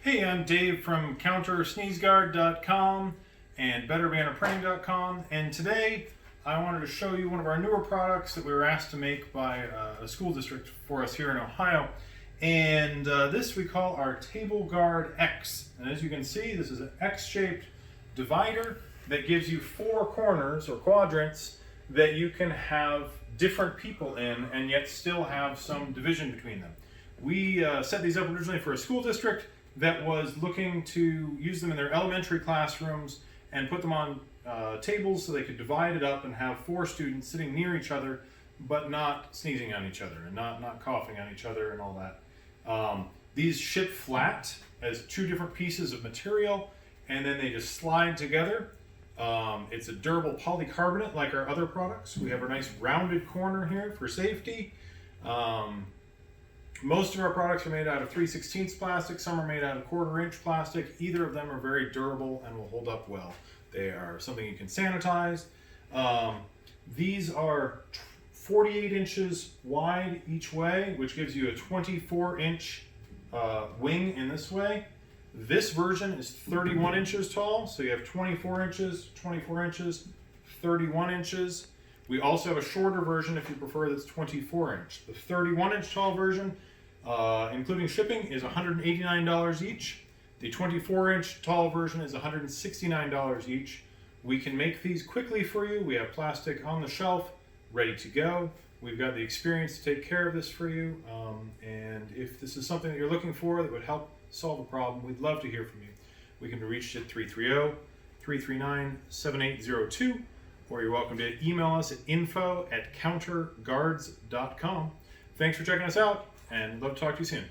Hey, I'm Dave from CounterSneezeGuard.com and BetterBannerPrinting.com, and today I wanted to show you one of our newer products that we were asked to make by a school district for us here in Ohio. And this we call our Table Guard X. And as you can see, this is an X-shaped divider that gives you four corners or quadrants that you can have different people in and yet still have some division between them. We set these up originally for a school district that was looking to use them in their elementary classrooms and put them on tables so they could divide it up and have four students sitting near each other but not sneezing on each other and not coughing on each other and all that. These ship flat as two different pieces of material, and then they just slide together. It's a durable polycarbonate like our other products. We have a nice rounded corner here for safety. Most of our products are made out of 3/16 plastic, some are made out of 1/4 inch plastic. Either of them are very durable and will hold up well. They are something you can sanitize. These are 48 inches wide each way, which gives you a 24-inch wing in this way. This version is 31 inches tall, so you have 24 inches, 24 inches, 31 inches. We also have a shorter version if you prefer that's 24 inch. The 31 inch tall version, including shipping, is $189 each. The 24 inch tall version is $169 each. We can make these quickly for you. We have plastic on the shelf, ready to go. We've got the experience to take care of this for you. And if this is something that you're looking for that would help solve a problem, we'd love to hear from you. We can be reached at 330-339-7802. Or you're welcome to email us at info@counterguards.com. Thanks for checking us out, and love to talk to you soon.